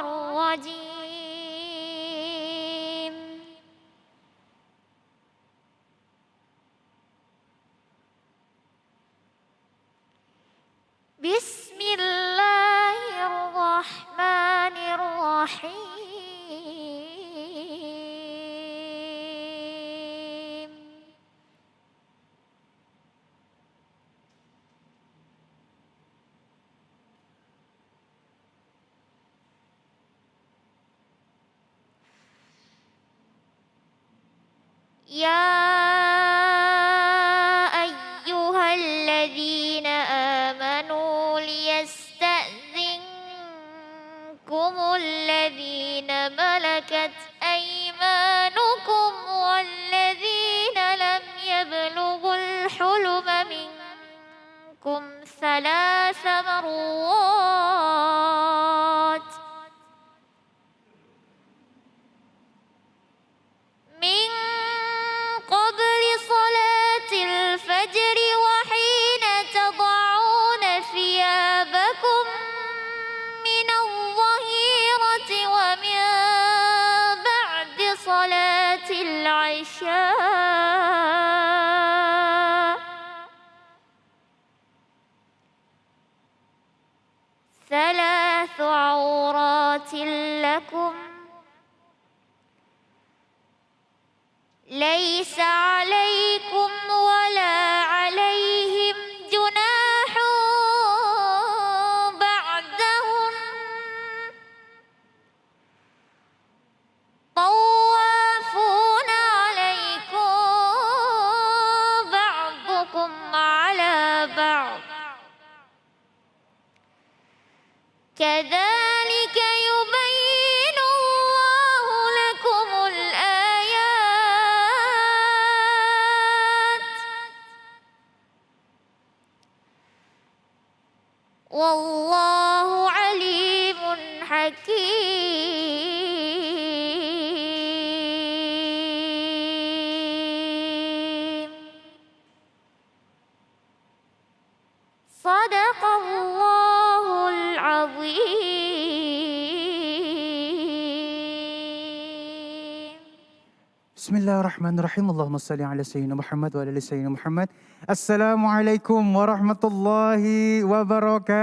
الرجيم بسم الله الرحمن الرحيم يا أيها الذين آمنوا ليستأذنكم الذين ملكت أيمانكم والذين لم يبلغوا الحلم منكم ثلاث مرات من قبل صلاة الفجر وحين تضعون ثيابكم من الظهيرة ومن بعد صلاة العشاء ثلاث عورات لكم ليس عليكم ولا عليهم جناح بعدهم طوافون عليكم بعضكم على بعض كذلك يبين الله لكم الآيات والله عليم حكيم صدق الله العظيم Bismillahirrahmanirrahim. Allahumma salli ala sayyidina Muhammad wa ala ali sayyidina Muhammad. Assalamualaikum warahmatullahi wabarakatuh.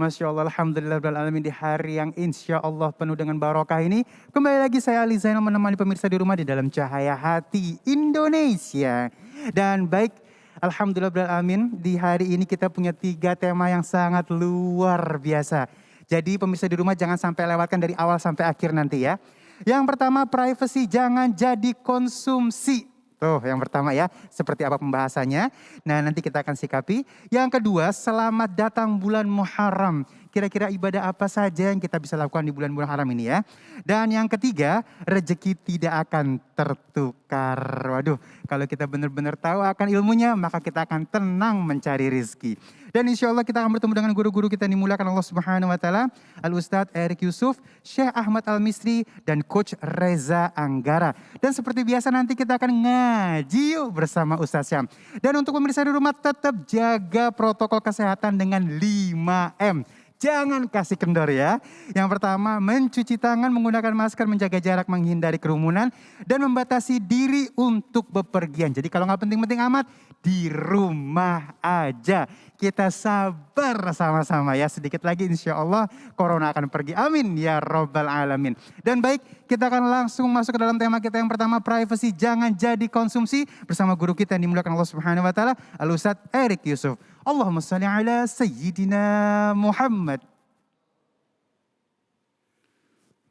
Masya Allah, Alhamdulillah alamin, di hari yang insya Allah penuh dengan barokah ini. Kembali lagi saya Ali Zainal menemani pemirsa di rumah di dalam Cahaya Hati Indonesia. Dan baik, Alhamdulillah alamin, di hari ini kita punya 3 tema yang sangat luar biasa. Jadi pemirsa di rumah jangan sampai lewatkan dari awal sampai akhir nanti ya. Yang pertama, privacy jangan jadi konsumsi. Tuh yang pertama ya, seperti apa pembahasannya. Nah nanti kita akan sikapi. Yang kedua, selamat datang bulan Muharram. Kira-kira ibadah apa saja yang kita bisa lakukan di bulan-bulan haram ini ya. Dan yang ketiga, rezeki tidak akan tertukar. Waduh, kalau kita benar-benar tahu akan ilmunya, maka kita akan tenang mencari rezeki. Dan insya Allah kita akan bertemu dengan guru-guru kita yang dimulakan Allah Subhanahu wa Ta'ala. Al-Ustadz Erik Yusuf, Syekh Ahmad Al-Misri, dan Coach Reza Anggara. Dan seperti biasa nanti kita akan ngaji yuk bersama Ustadz Syam. Dan untuk pemirsa di rumah tetap jaga protokol kesehatan dengan 5M. Jangan kasih kendor ya. Yang pertama, mencuci tangan, menggunakan masker, menjaga jarak, menghindari kerumunan, dan membatasi diri untuk bepergian. Jadi kalau nggak penting-penting amat, di rumah aja. Kita sabar sama-sama ya. Sedikit lagi insya Allah corona akan pergi. Amin ya Rabbal Alamin. Dan baik, kita akan langsung masuk ke dalam tema kita yang pertama, privacy jangan jadi konsumsi. Bersama guru kita yang dimulakan Allah Subhanahu wa Ta'ala, Al-Ustadz Erik Yusuf. Allahumma salli ala Sayyidina Muhammad.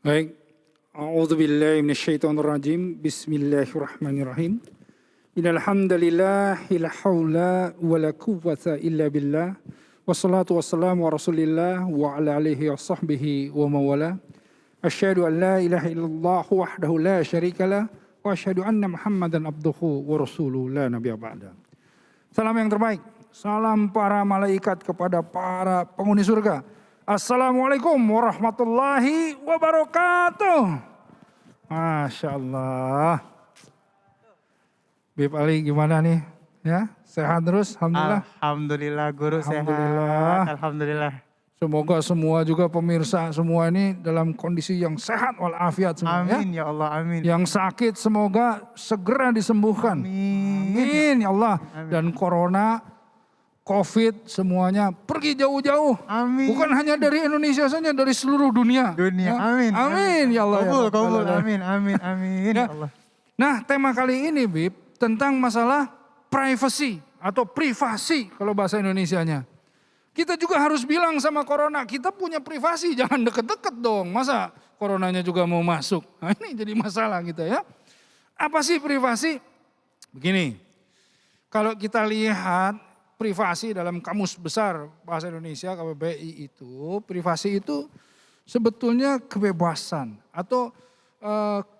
Baik. A'udzubillahi minasyaitonirrajim. Bismillahirrahmanirrahim. Innal hamdalillah la haula wala quwwata illa billah. Wassalatu wassalamu ala Rasulillah wa ala alihi wa sahbihi wa mawala. Asyhadu an la ilaha illallah wahdahu la syarikalah wa asyhadu anna Muhammadan abduhu wa rasuluhu la nabiyya ba'da. Salam yang terbaik. Salam para malaikat kepada para penghuni surga. Assalamualaikum warahmatullahi wabarakatuh. Masya Allah. Bib Ali gimana nih? Ya, sehat terus? Alhamdulillah. Alhamdulillah guru Alhamdulillah. sehat. Alhamdulillah. Semoga semua juga pemirsa semua ini dalam kondisi yang sehat walafiat semua ya. Amin ya Allah, amin. Yang sakit semoga segera disembuhkan. Amin. Amin ya Allah. Dan corona, COVID semuanya pergi jauh-jauh. Amin. Bukan hanya dari Indonesia saja, dari seluruh dunia. Dunia, Ya. amin. Amin ya Allah. Kabul, ya kabul, Allah. amin, amin, amin Ya. ya Allah. Nah, tema kali ini Bib tentang masalah privacy atau privasi kalau bahasa Indonesianya. Kita juga harus bilang sama corona, kita punya privasi, jangan deket-deket dong. Masa coronanya juga mau masuk? Nah, ini jadi masalah kita ya. Apa sih privasi? Begini, kalau kita lihat privasi dalam Kamus Besar Bahasa Indonesia KBBI itu, privasi itu sebetulnya kebebasan atau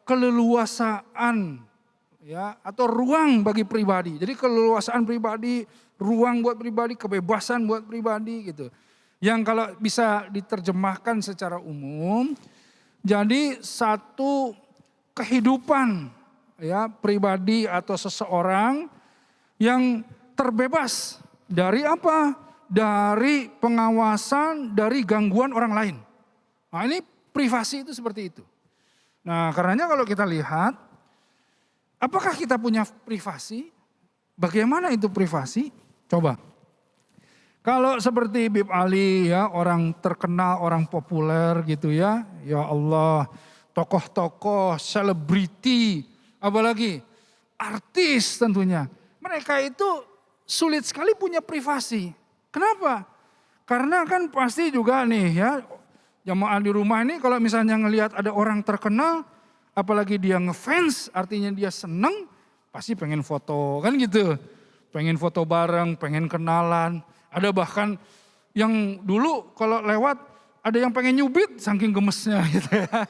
keleluasaan ya, atau ruang bagi pribadi. Jadi keleluasaan pribadi, ruang buat pribadi, kebebasan buat pribadi gitu. Yang kalau bisa diterjemahkan secara umum, jadi satu kehidupan ya pribadi atau seseorang yang terbebas dari apa? Dari pengawasan, dari gangguan orang lain. Nah, ini privasi itu seperti itu. Nah, karenanya kalau kita lihat, apakah kita punya privasi? Bagaimana itu privasi? Coba. Kalau seperti Bib Ali ya, orang terkenal, orang populer gitu ya. Ya Allah, tokoh-tokoh, selebriti, apalagi artis tentunya. Mereka itu sulit sekali punya privasi. Kenapa? Karena kan pasti juga nih ya, jamaah di rumah ini kalau misalnya ngelihat ada orang terkenal, apalagi dia ngefans, artinya dia seneng, pasti pengen foto kan gitu. Pengen foto bareng, pengen kenalan. Ada bahkan yang dulu kalau lewat ada yang pengen nyubit saking gemesnya gitu ya.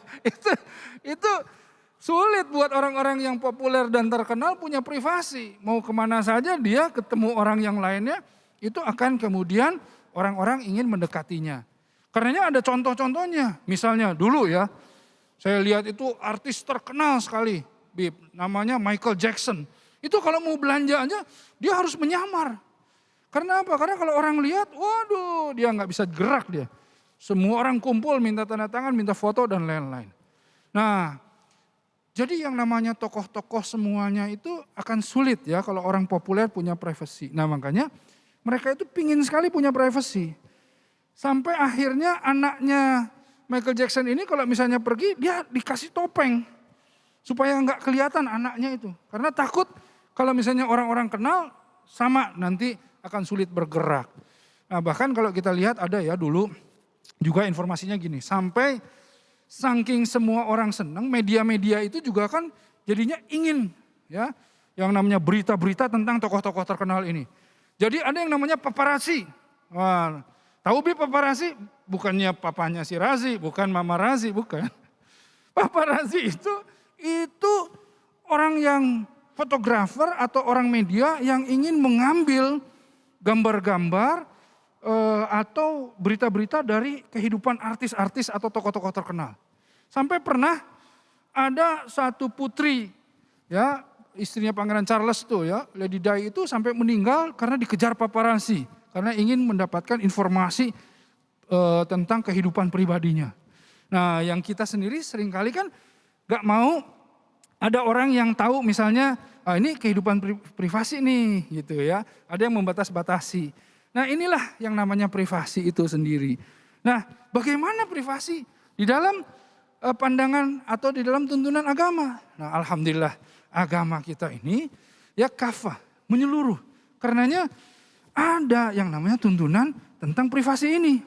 Itu sulit buat orang-orang yang populer dan terkenal punya privasi. Mau kemana saja dia ketemu orang yang lainnya, itu akan kemudian orang-orang ingin mendekatinya. Karenanya ada contoh-contohnya. Misalnya dulu ya, saya lihat itu artis terkenal sekali, Bib, namanya Michael Jackson. Itu kalau mau belanja aja dia harus menyamar. Karena apa? Karena kalau orang lihat, waduh dia nggak bisa gerak dia. Semua orang kumpul minta tanda tangan, minta foto dan lain-lain. Nah, jadi yang namanya tokoh-tokoh semuanya itu akan sulit ya kalau orang populer punya privasi. Nah makanya mereka itu pingin sekali punya privasi. Sampai akhirnya anaknya Michael Jackson ini kalau misalnya pergi dia dikasih topeng. Supaya nggak kelihatan anaknya itu. Karena takut kalau misalnya orang-orang kenal sama nanti akan sulit bergerak. Nah bahkan kalau kita lihat ada ya dulu juga informasinya gini. Sampai saking semua orang senang, media-media itu juga kan jadinya ingin ya yang namanya berita-berita tentang tokoh-tokoh terkenal ini. Jadi ada yang namanya paparazzi. Wah, tahu Bi paparazzi? Bukannya papanya si Razi, bukan Mama Razi, bukan. Paparazzi itu orang yang fotografer atau orang media yang ingin mengambil gambar-gambar atau berita-berita dari kehidupan artis-artis atau tokoh-tokoh terkenal. Sampai pernah ada satu putri ya, istrinya Pangeran Charles tuh ya, Lady Di itu sampai meninggal karena dikejar paparazzi. Karena ingin mendapatkan informasi tentang kehidupan pribadinya. Nah yang kita sendiri seringkali kan gak mau ada orang yang tahu misalnya ini kehidupan privasi nih gitu ya. Ada yang membatas-batasi. Nah inilah yang namanya privasi itu sendiri. Nah bagaimana privasi di dalam pandangan atau di dalam tuntunan agama? Nah alhamdulillah agama kita ini ya kafah, menyeluruh. Karenanya ada yang namanya tuntunan tentang privasi ini.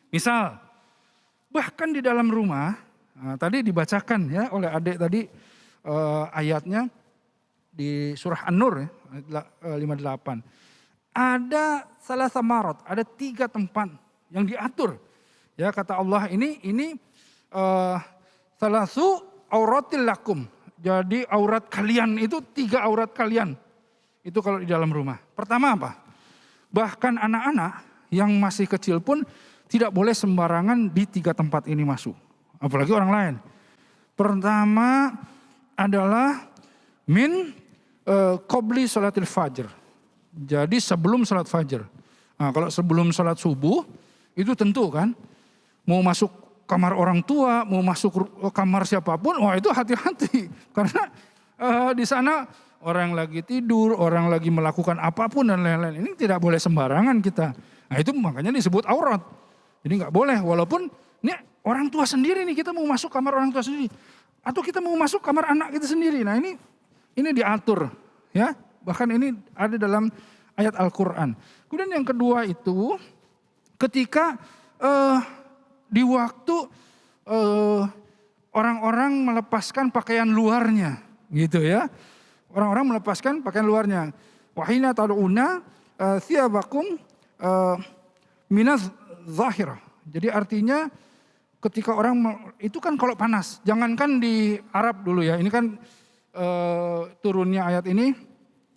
Misal bahkan di dalam rumah, nah, tadi dibacakan ya oleh adik tadi ayatnya di surah An-Nur ya, 58. Ada salah samarot, ada 3 tempat yang diatur. Ya kata Allah ini salasu auratil lakum. Jadi aurat kalian itu 3 aurat kalian. Itu kalau di dalam rumah. Pertama apa? Bahkan anak-anak yang masih kecil pun tidak boleh sembarangan di 3 tempat ini masuk. Apalagi orang lain. Pertama adalah min qobli sholatil fajr. Jadi sebelum sholat fajar. Nah kalau sebelum sholat subuh Itu tentu kan. Mau masuk kamar orang tua, mau masuk kamar siapapun, wah itu hati-hati. Karena di sana orang lagi tidur, orang lagi melakukan apapun dan lain-lain. Ini tidak boleh sembarangan kita. Nah itu makanya disebut aurat. Jadi nggak boleh, walaupun ini orang tua sendiri nih, kita mau masuk kamar orang tua sendiri. Atau kita mau masuk kamar anak kita sendiri. Nah ini diatur ya. Bahkan ini ada dalam ayat Al-Quran. Kemudian yang kedua itu ketika di waktu orang-orang melepaskan pakaian luarnya, gitu ya. Orang-orang melepaskan pakaian luarnya. Wahina tad'una thiyabakum minaz zahirah. Jadi artinya ketika orang itu kan kalau panas, jangankan di Arab dulu ya. Ini kan turunnya ayat ini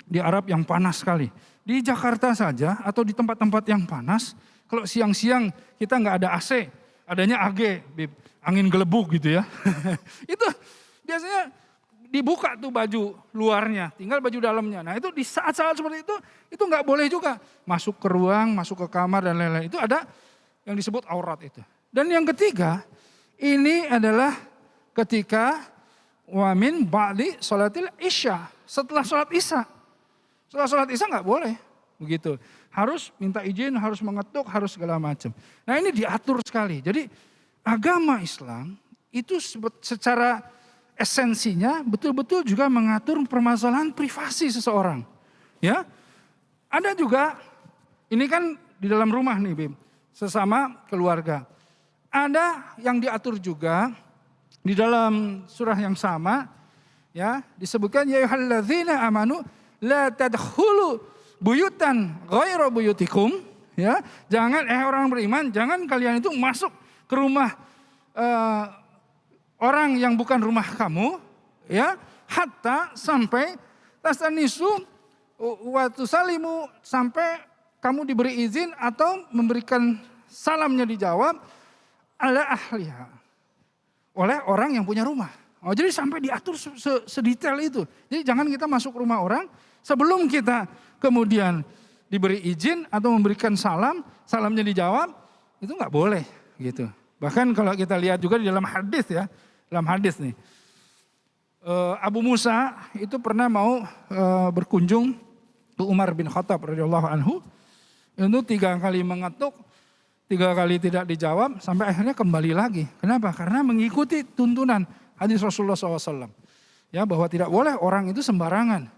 di Arab yang panas sekali. Di Jakarta saja atau di tempat-tempat yang panas, kalau siang-siang kita nggak ada AC, adanya AG, angin gelebuk gitu ya. Itu biasanya dibuka tuh baju luarnya, tinggal baju dalamnya. Nah itu di saat-saat seperti itu nggak boleh juga. Masuk ke ruang, masuk ke kamar dan lain-lain. Itu ada yang disebut aurat itu. Dan yang ketiga, ini adalah ketika wamin ba'di sholatil isya. Setelah sholat isya. Setelah sholat isya nggak boleh begitu. Harus minta izin, harus mengetuk, harus segala macam. Nah ini diatur sekali. Jadi agama Islam itu secara esensinya betul-betul juga mengatur permasalahan privasi seseorang. Ya, ada juga ini kan di dalam rumah nih Bim, sesama keluarga. Ada yang diatur juga di dalam surah yang sama, ya disebutkan ya ayyuhalladzina amanu la tadkhulu buyutan ghairu buyutikum, ya jangan orang beriman jangan kalian itu masuk ke rumah orang yang bukan rumah kamu, ya hatta sampai tasanisu wa tusalimu, sampai kamu diberi izin atau memberikan salamnya dijawab ala ahliha, oleh orang yang punya rumah. Oh, jadi sampai diatur sedetail itu. Jadi jangan kita masuk rumah orang sebelum kita kemudian diberi izin atau memberikan salamnya dijawab, itu nggak boleh gitu. Bahkan kalau kita lihat juga di dalam hadis ya, dalam hadis nih, Abu Musa itu pernah mau berkunjung ke Umar bin Khattab radhiyallahu anhu, itu 3 kali mengetuk, 3 kali tidak dijawab, sampai akhirnya kembali lagi. Kenapa? Karena mengikuti tuntunan hadis Rasulullah SAW. Ya, bahwa tidak boleh orang itu sembarangan.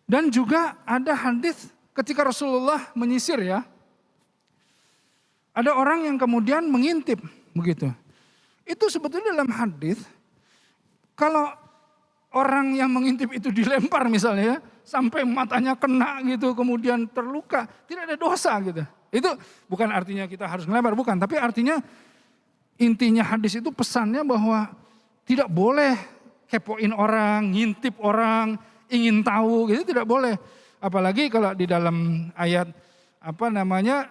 Dan juga ada hadis ketika Rasulullah menyisir ya. Ada orang yang kemudian mengintip begitu. Itu sebetulnya dalam hadis kalau orang yang mengintip itu dilempar misalnya ya, sampai matanya kena gitu kemudian terluka, tidak ada dosa gitu. Itu bukan artinya kita harus ngelempar, bukan, tapi artinya intinya hadis itu pesannya bahwa tidak boleh kepoin orang, ngintip orang, ingin tahu gitu, tidak boleh. Apalagi kalau di dalam ayat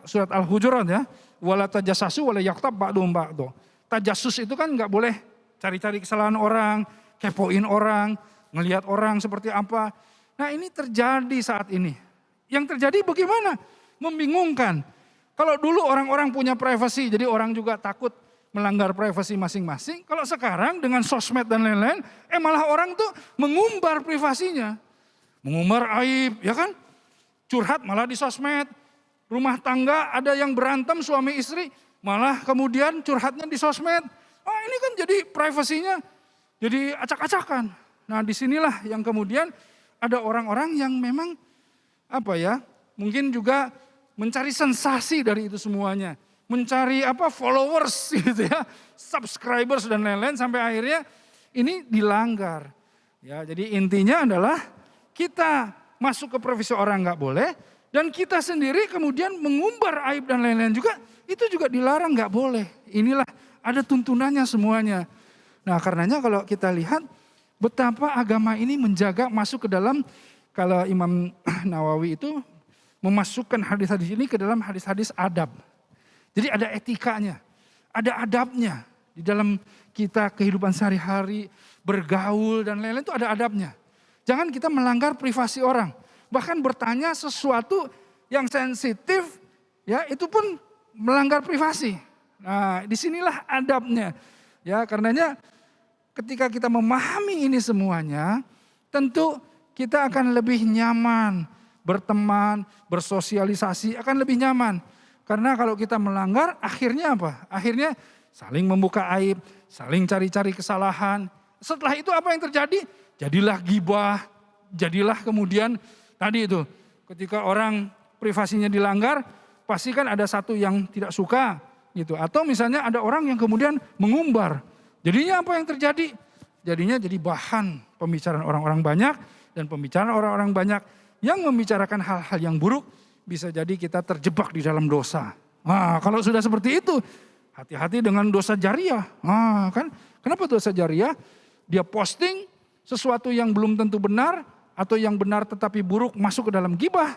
surat Al-Hujurat ya, wala tajassasu wala yaghtab ba'dhum ba'dha. Tajassus itu kan nggak boleh cari-cari kesalahan orang, kepoin orang, ngelihat orang seperti apa. Nah ini terjadi saat ini. Yang terjadi bagaimana? Membingungkan. Kalau dulu orang-orang punya privasi, jadi orang juga takut melanggar privasi masing-masing. Kalau sekarang dengan sosmed dan lain-lain, malah orang tuh mengumbar privasinya. Mengumbar aib, ya kan? Curhat malah di sosmed. Rumah tangga ada yang berantem suami istri, malah kemudian curhatnya di sosmed. Ini kan jadi privasinya jadi acak-acakan. Nah disinilah yang kemudian ada orang-orang yang memang mungkin juga mencari sensasi dari itu semuanya. Mencari followers gitu ya, subscribers dan lain-lain, sampai akhirnya ini dilanggar. Ya, jadi intinya adalah kita masuk ke privasi orang nggak boleh, dan kita sendiri kemudian mengumbar aib dan lain-lain juga, itu juga dilarang, nggak boleh. Inilah ada tuntunannya semuanya. Nah karenanya kalau kita lihat betapa agama ini menjaga masuk ke dalam, kalau Imam Nawawi itu memasukkan hadis-hadis ini ke dalam hadis-hadis adab. Jadi ada etikanya, ada adabnya di dalam kita kehidupan sehari-hari, bergaul dan lain-lain itu ada adabnya. Jangan kita melanggar privasi orang, bahkan bertanya sesuatu yang sensitif, ya itu pun melanggar privasi. Nah, disinilah adabnya. Ya, karenanya ketika kita memahami ini semuanya, tentu kita akan lebih nyaman berteman, bersosialisasi akan lebih nyaman. Karena kalau kita melanggar, akhirnya apa? Akhirnya saling membuka aib, saling cari-cari kesalahan. Setelah itu apa yang terjadi? Jadilah gibah, jadilah kemudian tadi itu. Ketika orang privasinya dilanggar, pasti kan ada satu yang tidak suka gitu. Atau misalnya ada orang yang kemudian mengumbar. Jadinya apa yang terjadi? Jadinya jadi bahan pembicaraan orang-orang banyak, dan pembicaraan orang-orang banyak yang membicarakan hal-hal yang buruk, bisa jadi kita terjebak di dalam dosa. Nah, kalau sudah seperti itu, hati-hati dengan dosa jariah. Nah, kan kenapa dosa jariah? Dia posting sesuatu yang belum tentu benar, atau yang benar tetapi buruk masuk ke dalam gibah.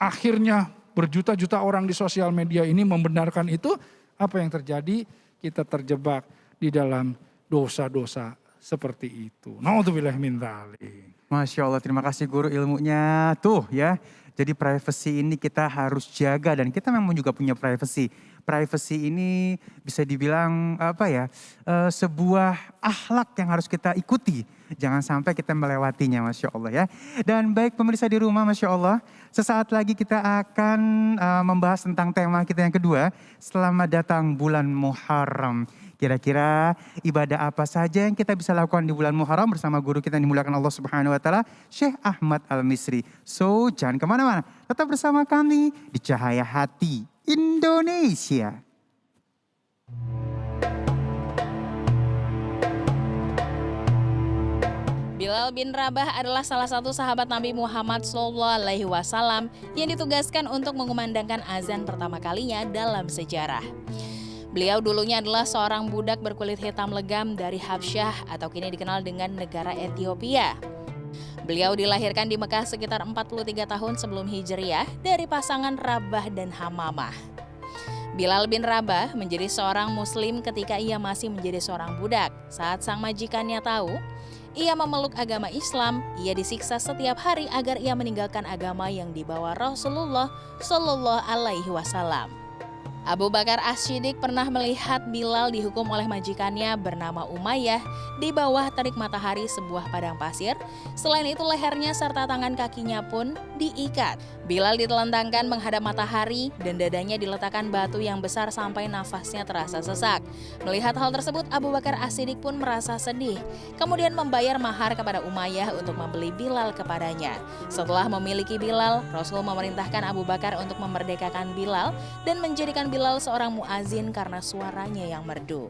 Akhirnya berjuta-juta orang di sosial media ini membenarkan itu. Apa yang terjadi? Kita terjebak di dalam dosa-dosa seperti itu. Naudzubillah min dzalik. Masya Allah, terima kasih guru ilmunya. Tuh ya, jadi privacy ini kita harus jaga, dan kita memang juga punya privacy. Privacy ini bisa dibilang apa ya, sebuah akhlak yang harus kita ikuti. Jangan sampai kita melewatinya, Masya Allah ya. Dan baik pemirsa di rumah, Masya Allah, sesaat lagi kita akan membahas tentang tema kita yang kedua, selamat datang bulan Muharram. Kira-kira ibadah apa saja yang kita bisa lakukan di bulan Muharram bersama guru kita yang dimuliakan Allah Subhanahu wa Ta'ala, Syekh Ahmad Al-Misri. So, jangan kemana-mana, tetap bersama kami di Cahaya Hati Indonesia. Bilal bin Rabah adalah salah satu sahabat Nabi Muhammad SAW yang ditugaskan untuk mengumandangkan azan pertama kalinya dalam sejarah. Beliau dulunya adalah seorang budak berkulit hitam legam dari Habsyah atau kini dikenal dengan negara Ethiopia. Beliau dilahirkan di Mekah sekitar 43 tahun sebelum Hijriah dari pasangan Rabah dan Hamamah. Bilal bin Rabah menjadi seorang muslim ketika ia masih menjadi seorang budak. Saat sang majikannya tahu ia memeluk agama Islam, ia disiksa setiap hari agar ia meninggalkan agama yang dibawa Rasulullah Shallallahu Alaihi Wasallam. Abu Bakar As-Siddiq pernah melihat Bilal dihukum oleh majikannya bernama Umayyah di bawah terik matahari sebuah padang pasir. Selain itu lehernya serta tangan kakinya pun diikat. Bilal ditelentangkan menghadap matahari dan dadanya diletakkan batu yang besar sampai nafasnya terasa sesak. Melihat hal tersebut, Abu Bakar As-Siddiq pun merasa sedih. Kemudian membayar mahar kepada Umayyah untuk membeli Bilal kepadanya. Setelah memiliki Bilal, Rasul memerintahkan Abu Bakar untuk memerdekakan Bilal dan menjadikan Bilal seorang muazin karena suaranya yang merdu.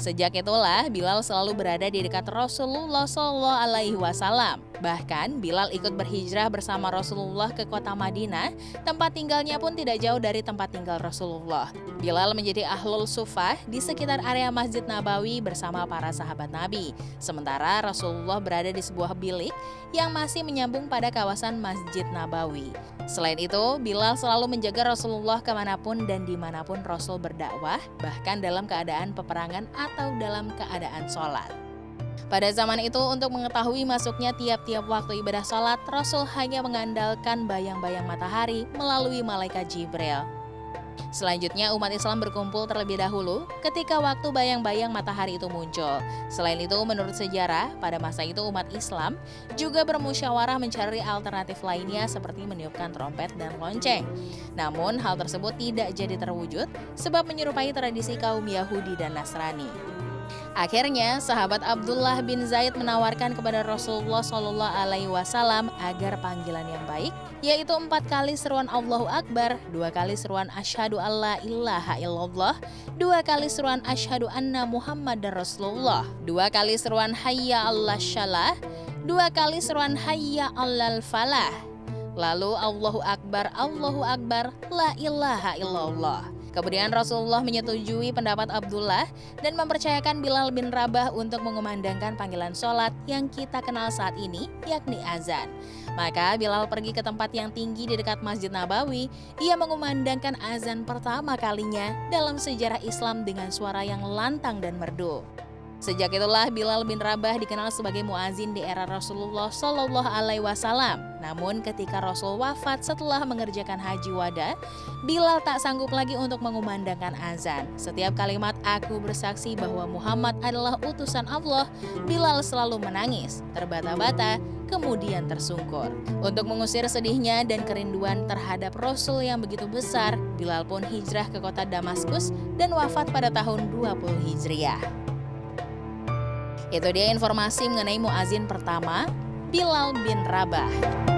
Sejak itulah Bilal selalu berada di dekat Rasulullah SAW. Bahkan Bilal ikut berhijrah bersama Rasulullah ke kota Madinah, tempat tinggalnya pun tidak jauh dari tempat tinggal Rasulullah. Bilal menjadi ahlul sufah di sekitar area Masjid Nabawi bersama para sahabat Nabi. Sementara Rasulullah berada di sebuah bilik yang masih menyambung pada kawasan Masjid Nabawi. Selain itu, Bilal selalu menjaga Rasulullah kemanapun dan dimanapun Rasul berdakwah, bahkan dalam keadaan peperangan atau dalam keadaan sholat. Pada zaman itu, untuk mengetahui masuknya tiap-tiap waktu ibadah sholat, Rasul hanya mengandalkan bayang-bayang matahari melalui malaikat Jibril. Selanjutnya umat Islam berkumpul terlebih dahulu ketika waktu bayang-bayang matahari itu muncul. Selain itu, menurut sejarah, pada masa itu umat Islam juga bermusyawarah mencari alternatif lainnya seperti meniupkan trompet dan lonceng. Namun hal tersebut tidak jadi terwujud sebab menyerupai tradisi kaum Yahudi dan Nasrani. Akhirnya, sahabat Abdullah bin Zaid menawarkan kepada Rasulullah SAW agar panggilan yang baik, yaitu 4 kali seruan Allahu Akbar, 2 kali seruan Asyhadu alla ilaha illallah, 2 kali seruan Asyhadu anna Muhammadar Rasulullah, 2 kali seruan Hayya 'alas shalah, 2 kali seruan Hayya 'alal falah. Lalu Allahu Akbar, la ilaha illallah. Kemudian Rasulullah menyetujui pendapat Abdullah dan mempercayakan Bilal bin Rabah untuk mengumandangkan panggilan sholat yang kita kenal saat ini, yakni azan. Maka Bilal pergi ke tempat yang tinggi di dekat Masjid Nabawi. Ia mengumandangkan azan pertama kalinya dalam sejarah Islam dengan suara yang lantang dan merdu. Sejak itulah Bilal bin Rabah dikenal sebagai muazin di era Rasulullah Shallallahu Alaihi Wasallam. Namun ketika Rasul wafat setelah mengerjakan haji wada, Bilal tak sanggup lagi untuk mengumandangkan azan. Setiap kalimat "aku bersaksi bahwa Muhammad adalah utusan Allah", Bilal selalu menangis, terbata-bata, kemudian tersungkur. Untuk mengusir sedihnya dan kerinduan terhadap Rasul yang begitu besar, Bilal pun hijrah ke kota Damaskus dan wafat pada tahun 20 Hijriah. Itu dia informasi mengenai muazin pertama, Bilal bin Rabah.